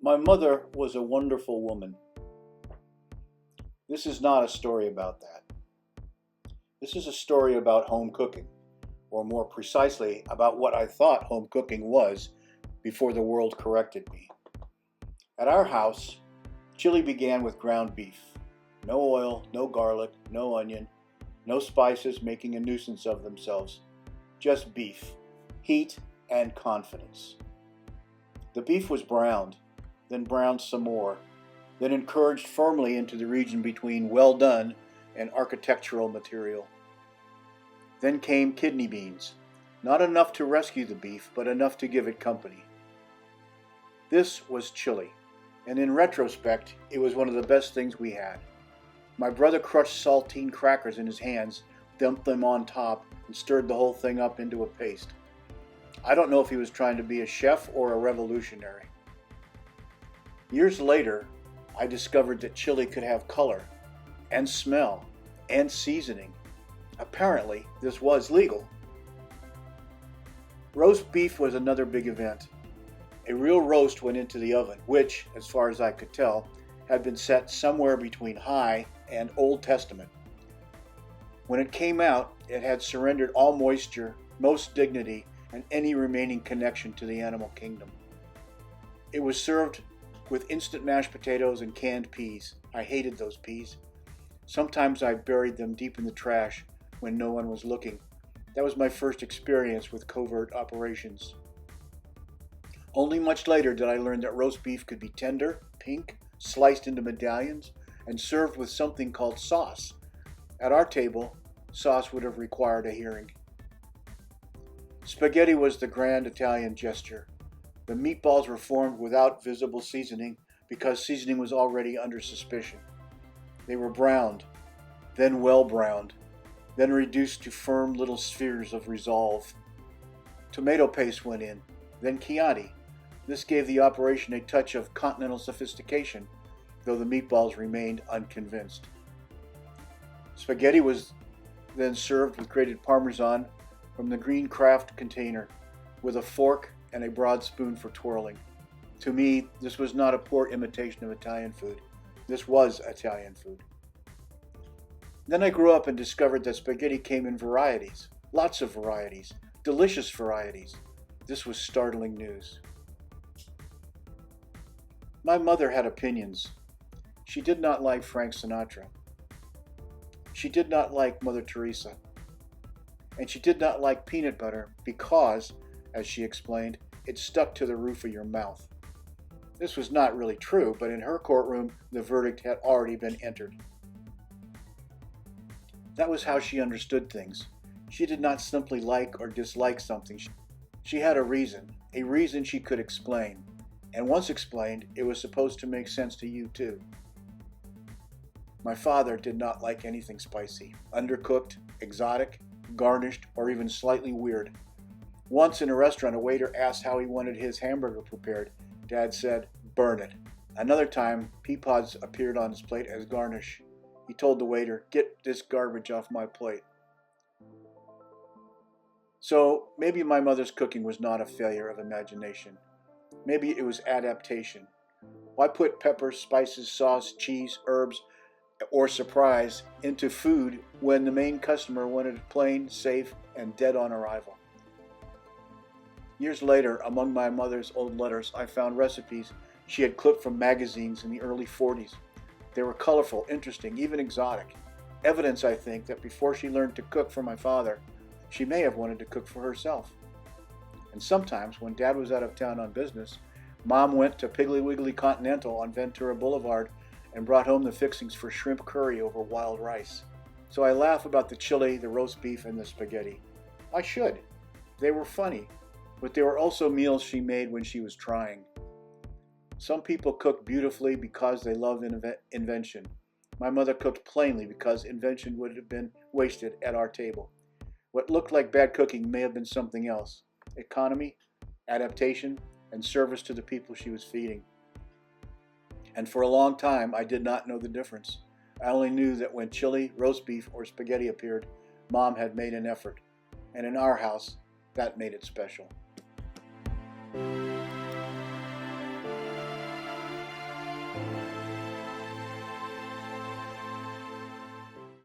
My mother was a wonderful woman. This is not a story about that. This is a story about home cooking, or more precisely, about what I thought home cooking was before the world corrected me. At our house, chili began with ground beef. No oil, no garlic, no onion, no spices making a nuisance of themselves. Just beef, heat, and confidence. The beef was browned, then browned some more, then encouraged firmly into the region between well done and architectural material. Then came kidney beans, not enough to rescue the beef, but enough to give it company. This was chili, and in retrospect, it was one of the best things we had. My brother crushed saltine crackers in his hands, dumped them on top, and stirred the whole thing up into a paste. I don't know if he was trying to be a chef or a revolutionary. Years later, I discovered that chili could have color, and smell, and seasoning. Apparently, this was legal. Roast beef was another big event. A real roast went into the oven, which, as far as I could tell, had been set somewhere between High and Old Testament. When it came out, it had surrendered all moisture, most dignity, and any remaining connection to the animal kingdom. It was served with instant mashed potatoes and canned peas. I hated those peas. Sometimes I buried them deep in the trash when no one was looking. That was my first experience with covert operations. Only much later did I learn that roast beef could be tender, pink, sliced into medallions, and served with something called sauce. At our table, sauce would have required a hearing. Spaghetti was the grand Italian gesture. The meatballs were formed without visible seasoning because seasoning was already under suspicion. They were browned, then well browned, then reduced to firm little spheres of resolve. Tomato paste went in, then Chianti. This gave the operation a touch of continental sophistication, though the meatballs remained unconvinced. Spaghetti was then served with grated Parmesan from the green Kraft container, with a fork and a broad spoon for twirling. To me, this was not a poor imitation of Italian food. This was Italian food. Then I grew up and discovered that spaghetti came in varieties, lots of varieties, delicious varieties. This was startling news. My mother had opinions. She did not like Frank Sinatra. She did not like Mother Teresa. And she did not like peanut butter because, as she explained, it stuck to the roof of your mouth. This was not really true, but in her courtroom, the verdict had already been entered. That was how she understood things. She did not simply like or dislike something. She had a reason she could explain. And once explained, it was supposed to make sense to you too. My father did not like anything spicy, undercooked, exotic, garnished, or even slightly weird. Once in a restaurant, a waiter asked how he wanted his hamburger prepared. Dad said, "Burn it." Another time, pea pods appeared on his plate as garnish. He told the waiter, "Get this garbage off my plate." So maybe my mother's cooking was not a failure of imagination. Maybe it was adaptation. Why put peppers, spices, sauce, cheese, herbs, or surprise into food when the main customer wanted it plain, safe, and dead on arrival? Years later, among my mother's old letters, I found recipes she had clipped from magazines in the early 40s. They were colorful, interesting, even exotic. Evidence, I think, that before she learned to cook for my father, she may have wanted to cook for herself. And sometimes, when Dad was out of town on business, Mom went to Piggly Wiggly Continental on Ventura Boulevard and brought home the fixings for shrimp curry over wild rice. So I laugh about the chili, the roast beef, and the spaghetti. I should. They were funny, but they were also meals she made when she was trying. Some people cook beautifully because they love invention. My mother cooked plainly because invention would have been wasted at our table. What looked like bad cooking may have been something else: economy, adaptation, and service to the people she was feeding. And for a long time, I did not know the difference. I only knew that when chili, roast beef, or spaghetti appeared, Mom had made an effort. And in our house, that made it special.